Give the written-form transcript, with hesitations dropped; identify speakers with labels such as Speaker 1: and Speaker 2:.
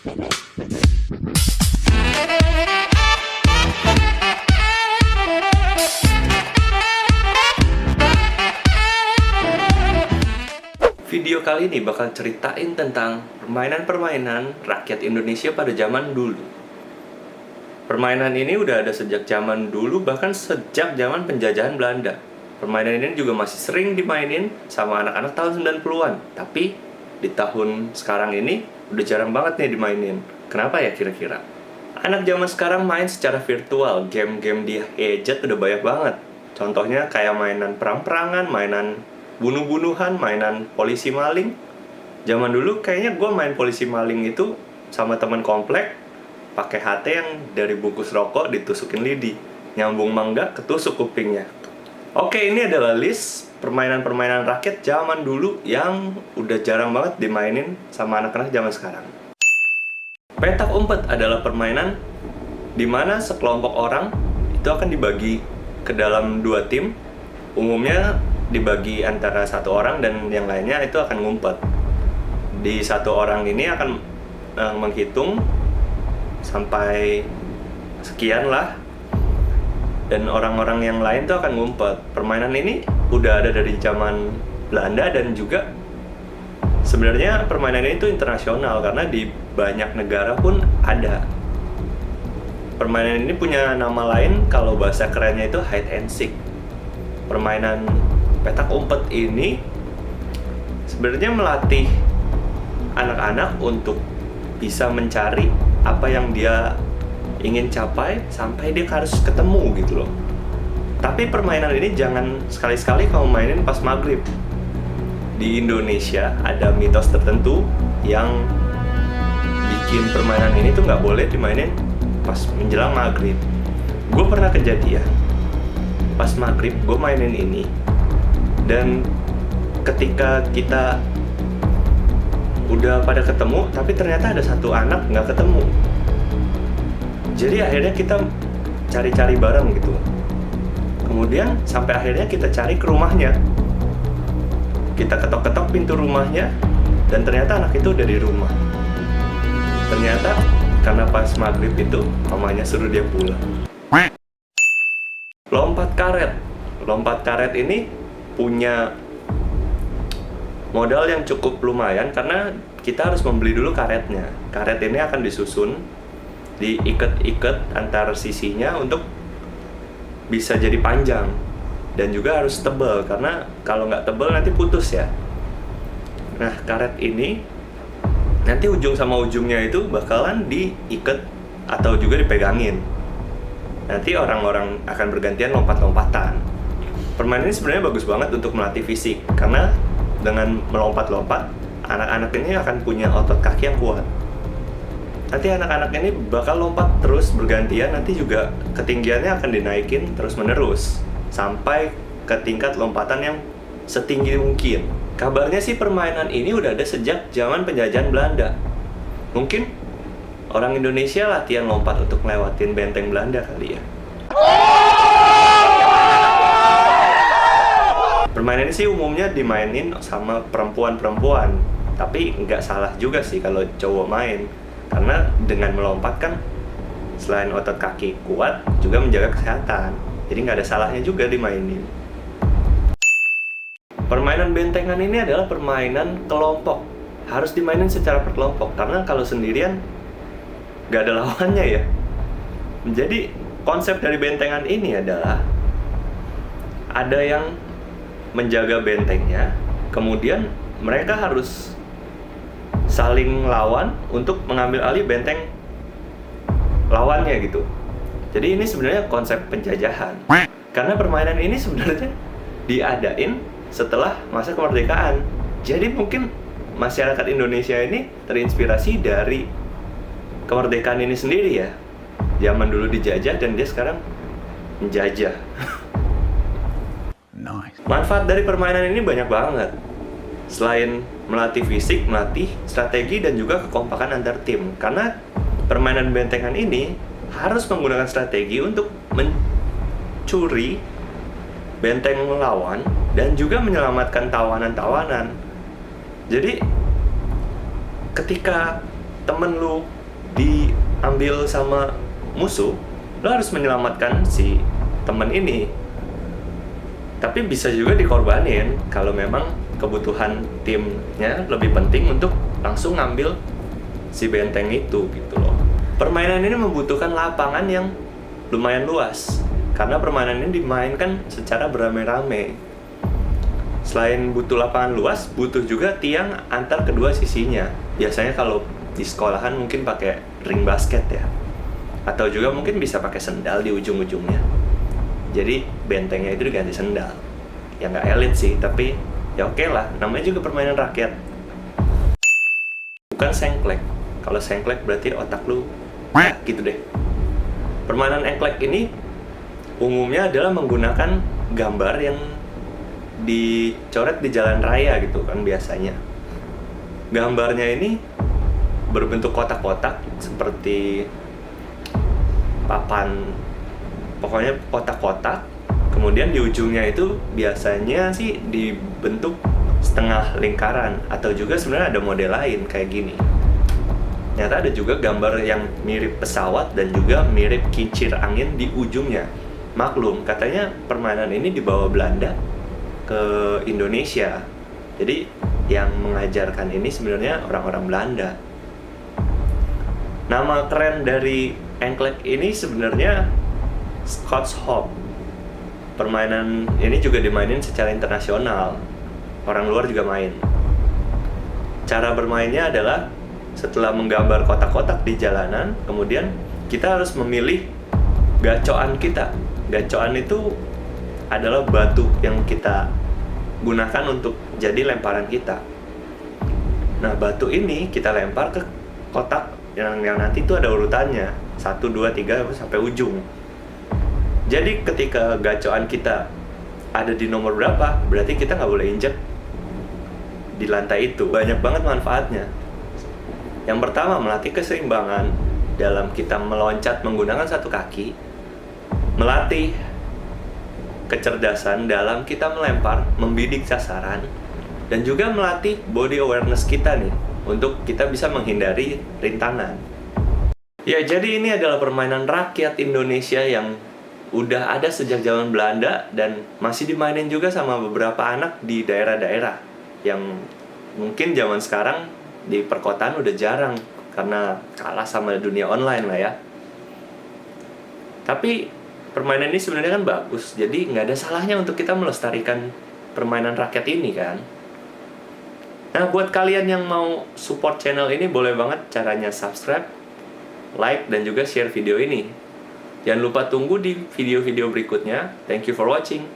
Speaker 1: Video kali ini bakal ceritain tentang permainan-permainan rakyat Indonesia pada zaman dulu. Permainan ini udah ada sejak zaman dulu, bahkan sejak zaman penjajahan Belanda. Permainan ini juga masih sering dimainin sama anak-anak tahun 90-an. Tapi di tahun sekarang ini udah jarang banget nih dimainin. Kenapa ya kira-kira? Anak zaman sekarang main secara virtual, game-game di gadget udah banyak banget. Contohnya kayak mainan perang-perangan, mainan bunuh-bunuhan, mainan polisi maling. Zaman dulu kayaknya gue main polisi maling itu sama teman komplek, pakai HT yang dari bungkus rokok ditusukin lidi, nyambung mangga ketusuk kupingnya. Oke, ini adalah list permainan-permainan rakyat zaman dulu yang udah jarang banget dimainin sama anak-anak zaman sekarang. Petak umpet adalah permainan di mana sekelompok orang itu akan dibagi ke dalam dua tim. Umumnya dibagi antara satu orang dan yang lainnya itu akan ngumpet. Di satu orang ini akan menghitung sampai sekian lah, dan orang-orang yang lain tuh akan ngumpet. Permainan ini udah ada dari zaman Belanda dan juga sebenarnya permainan ini tuh internasional karena di banyak negara pun ada. Permainan ini punya nama lain, kalau bahasa kerennya itu hide and seek. Permainan petak umpet ini sebenarnya melatih anak-anak untuk bisa mencari apa yang dia ingin capai sampai dia harus ketemu gitu loh. Tapi permainan ini jangan sekali-sekali kamu mainin pas maghrib. Di Indonesia ada mitos tertentu yang bikin permainan ini tuh nggak boleh dimainin pas menjelang maghrib. Gue pernah kejadian pas maghrib gue mainin ini, dan ketika kita udah pada ketemu, tapi ternyata ada satu anak nggak ketemu. Jadi akhirnya kita cari-cari bareng gitu. Kemudian sampai akhirnya kita cari ke rumahnya. Kita ketok-ketok pintu rumahnya, dan ternyata anak itu udah di rumah. Ternyata karena pas maghrib itu mamanya suruh dia pulang. Lompat karet. Lompat karet ini punya modal yang cukup lumayan karena kita harus membeli dulu karetnya. Karet ini akan disusun, diikat-ikat antar sisinya untuk bisa jadi panjang, dan juga harus tebal karena kalau nggak tebal nanti putus ya. Nah, karet ini nanti ujung sama ujungnya itu bakalan diikat atau juga dipegangin. Nanti orang-orang akan bergantian lompat-lompatan. Permainan ini sebenarnya bagus banget untuk melatih fisik, karena dengan melompat-lompat, anak-anak ini akan punya otot kaki yang kuat. Nanti anak-anak ini bakal lompat terus bergantian, nanti juga ketinggiannya akan dinaikin terus-menerus sampai ke tingkat lompatan yang setinggi mungkin. Kabarnya sih permainan ini udah ada sejak zaman penjajahan Belanda. Mungkin orang Indonesia latihan lompat untuk ngelewatin benteng Belanda kali ya. Permainan ini sih umumnya dimainin sama perempuan-perempuan, tapi nggak salah juga sih kalau cowok main, karena dengan melompat kan selain otot kaki kuat juga menjaga kesehatan, jadi nggak ada salahnya juga dimainin. Permainan bentengan ini adalah permainan kelompok, harus dimainin secara berkelompok, karena kalau sendirian nggak ada lawannya ya. Jadi konsep dari bentengan ini adalah ada yang menjaga bentengnya, kemudian mereka harus saling lawan untuk mengambil alih benteng lawannya gitu. Jadi ini sebenarnya konsep penjajahan, karena permainan ini sebenarnya diadain setelah masa kemerdekaan. Jadi mungkin masyarakat Indonesia ini terinspirasi dari kemerdekaan ini sendiri ya. Zaman dulu dijajah dan dia sekarang menjajah.
Speaker 2: Nice.
Speaker 1: Manfaat dari permainan ini banyak banget. Selain melatih fisik, melatih strategi dan juga kekompakan antar tim. Karena permainan bentengan ini harus menggunakan strategi untuk mencuri benteng lawan dan juga menyelamatkan tawanan-tawanan. Jadi ketika temen lu diambil sama musuh, lu harus menyelamatkan si temen ini. Tapi bisa juga dikorbanin kalau memang kebutuhan timnya lebih penting untuk langsung ngambil si benteng itu gitu loh. Permainan ini membutuhkan lapangan yang lumayan luas karena permainan ini dimainkan secara beramai-ramai. Selain butuh lapangan luas, butuh juga tiang antar kedua sisinya. Biasanya kalau di sekolahan mungkin pakai ring basket ya, atau juga mungkin bisa pakai sendal di ujung-ujungnya. Jadi bentengnya itu diganti sendal. Ya nggak elit sih, tapi ya oke lah, namanya juga permainan rakyat. Bukan sengklek. Kalau sengklek berarti otak lu ya gitu deh. Permainan engklek ini umumnya adalah menggunakan gambar yang dicoret di jalan raya gitu kan biasanya. Gambarnya ini berbentuk kotak-kotak seperti papan, pokoknya kotak-kotak. Kemudian di ujungnya itu biasanya sih dibentuk setengah lingkaran, atau juga sebenarnya ada model lain kayak gini. Ternyata ada juga gambar yang mirip pesawat dan juga mirip kincir angin di ujungnya. Maklum, katanya permainan ini dibawa Belanda ke Indonesia. Jadi yang mengajarkan ini sebenarnya orang-orang Belanda. Nama keren dari engklek ini sebenarnya Scotch Hop. Permainan ini juga dimainin secara internasional. Orang luar juga main. Cara bermainnya adalah setelah menggambar kotak-kotak di jalanan, kemudian kita harus memilih gacoan kita. Gacoan itu adalah batu yang kita gunakan untuk jadi lemparan kita. Nah, batu ini kita lempar ke kotak yang nanti itu ada urutannya 1, 2, 3 sampai ujung. Jadi ketika gacoan kita ada di nomor berapa, berarti kita nggak boleh injek di lantai itu. Banyak banget manfaatnya. Yang pertama, melatih keseimbangan dalam kita meloncat menggunakan satu kaki, melatih kecerdasan dalam kita melempar, membidik sasaran, dan juga melatih body awareness kita nih untuk kita bisa menghindari rintangan. Ya, jadi ini adalah permainan rakyat Indonesia yang udah ada sejak zaman Belanda dan masih dimainin juga sama beberapa anak di daerah-daerah yang mungkin zaman sekarang di perkotaan udah jarang karena kalah sama dunia online lah ya. Tapi permainan ini sebenarnya kan bagus, jadi nggak ada salahnya untuk kita melestarikan permainan rakyat ini kan. Nah, buat kalian yang mau support channel ini, boleh banget caranya subscribe, like, dan juga share video ini. Jangan lupa tunggu di video-video berikutnya. Thank you for watching.